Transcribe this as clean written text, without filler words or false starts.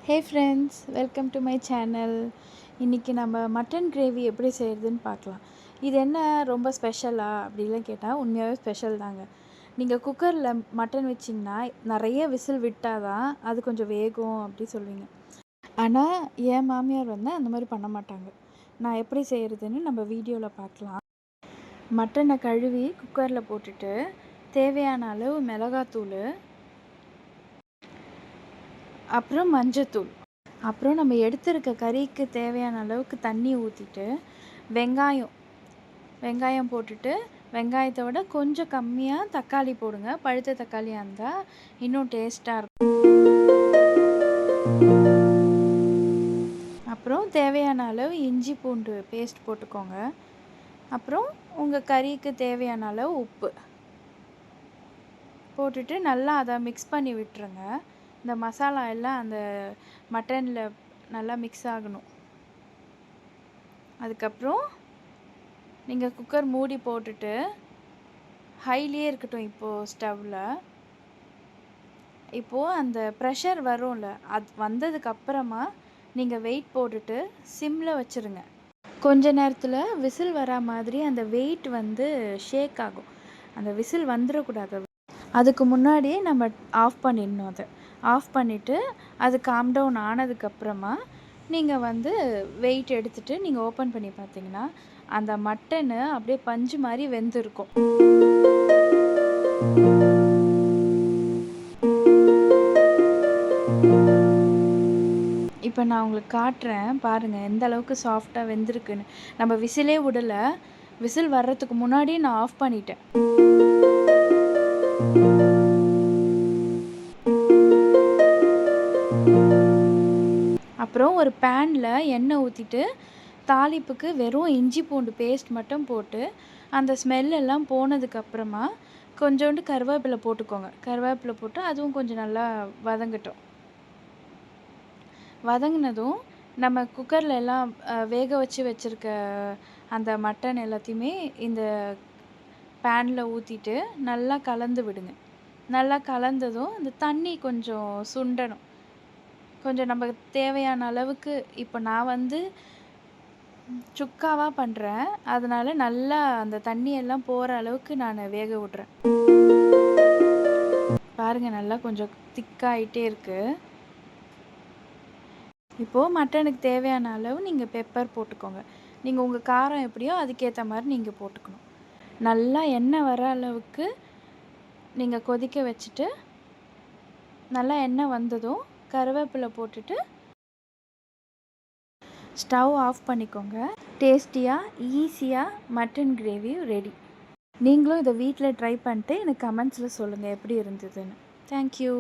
Hey friends, welcome to my channel. இன்றைக்கி நம்ம mutton gravy எப்படி செய்கிறதுன்னு பார்க்கலாம். இது என்ன ரொம்ப ஸ்பெஷலா அப்படிலாம் கேட்டால் உண்மையாகவே ஸ்பெஷல் தாங்க. நீங்கள் குக்கரில் மட்டன் வச்சிங்கன்னா நிறைய விசில் விட்டால் தான் அது கொஞ்சம் வேகும் அப்படி சொல்லுவீங்க. ஆனால் என் மாமியார் வந்து அந்த மாதிரி பண்ண மாட்டாங்க. நான் எப்படி செய்கிறதுன்னு நம்ம வீடியோவில் பார்க்கலாம். மட்டனை கழுவி குக்கரில் போட்டுட்டு தேவையான அளவு மிளகாத்தூள், அப்புறம் மஞ்சத்தூள், அப்புறம் நம்ம எடுத்திருக்க கறிக்கு தேவையான அளவுக்கு தண்ணி ஊற்றிட்டு வெங்காயம் போட்டுட்டு வெங்காயத்தை விட கொஞ்சம் கம்மியாக தக்காளி போடுங்க. பழுத்த தக்காளியாக இருந்தால் இன்னும் டேஸ்ட்டாக இருக்கும். அப்புறம் தேவையான அளவு இஞ்சி பூண்டு பேஸ்ட் போட்டுக்கோங்க. அப்புறம் உங்கள் கறிக்கு தேவையான அளவு உப்பு போட்டுட்டு நல்லா அதை மிக்ஸ் பண்ணி விட்டுருங்க. இந்த மசாலா எல்லாம் அந்த மட்டனில் நல்லா மிக்ஸ் ஆகணும். அதுக்கப்புறம் நீங்கள் குக்கர் மூடி போட்டுட்டு ஹைலியே இருக்கட்டும். இப்போது ஸ்டவ்வில் இப்போது அந்த ப்ரெஷர் வரும்ல, அது வந்ததுக்கப்புறமா நீங்கள் வெயிட் போட்டுட்டு சிம்மில் வச்சுருங்க. கொஞ்ச நேரத்தில் விசில் வரா மாதிரி அந்த வெயிட் வந்து ஷேக் ஆகும். அந்த விசில் வந்துடக்கூடாது. அதுக்கு முன்னாடியே நம்ம ஆஃப் பண்ணிடணும். அதை ஆஃப் பண்ணிவிட்டு அது காம் டவுன் ஆனதுக்கப்புறமா நீங்கள் வந்து வெயிட் எடுத்துகிட்டு நீங்கள் ஓப்பன் பண்ணி பார்த்தீங்கன்னா அந்த மட்டனு அப்படியே பஞ்சு மாதிரி வெந்திருக்கும். இப்போ நான் உங்களுக்கு காட்டுறேன் பாருங்கள் எந்த அளவுக்கு சாஃப்டாக வெந்திருக்குன்னு. நம்ம விசிலே விடலை. விசில் வர்றதுக்கு முன்னாடி நான் ஆஃப் பண்ணிட்டேன். அப்புறம் ஒரு பேனில் எண்ணெய் ஊற்றிட்டு தாளிப்புக்கு வெறும் இஞ்சி பூண்டு பேஸ்ட் மட்டும் போட்டு அந்த ஸ்மெல்லெல்லாம் போனதுக்கப்புறமா கொஞ்சோண்டு கருவேப்பிலை போட்டுக்கோங்க. கருவேப்பிலை போட்டு அதுவும் கொஞ்சம் நல்லா வதங்கட்டும். வதங்கினதும் நம்ம குக்கரில் எல்லாம் வேக வச்சுருக்க அந்த மட்டன் எல்லாத்தையுமே இந்த பேனில் ஊற்றிட்டு நல்லா கலந்து விடுங்க. நல்லா கலந்ததும் இந்த தண்ணி கொஞ்சம் சுண்டணும். கொஞ்சம் நம்ம தேவையான அளவுக்கு. இப்போ நான் வந்து சுக்காவாக பண்ணுறேன், அதனால் நல்லா அந்த தண்ணியெல்லாம் போகிற அளவுக்கு நான் வேக விட்றேன். பாருங்கள் நல்லா கொஞ்சம் திக்காகிட்டே இருக்குது. இப்போது மட்டனுக்கு தேவையான அளவு நீங்கள் பெப்பர் போட்டுக்கோங்க. நீங்கள் உங்கள் காரம் எப்படியோ அதுக்கேற்ற மாதிரி நீங்கள் போட்டுக்கணும். நல்லா எண்ணெய் வர அளவுக்கு நீங்கள் கொதிக்க வச்சுட்டு நல்லா எண்ணெய் வந்ததும் கருவேப்பிலை போட்டுட்டு ஸ்டவ் ஆஃப் பண்ணிக்கோங்க. டேஸ்டியாக ஈஸியாக மட்டன் கிரேவி ரெடி. நீங்களும் இதை வீட்டில் ட்ரை பண்ணிட்டு எனக்கு கமெண்ட்ஸில் சொல்லுங்கள் எப்படி இருந்ததுன்னு. தேங்க்யூ.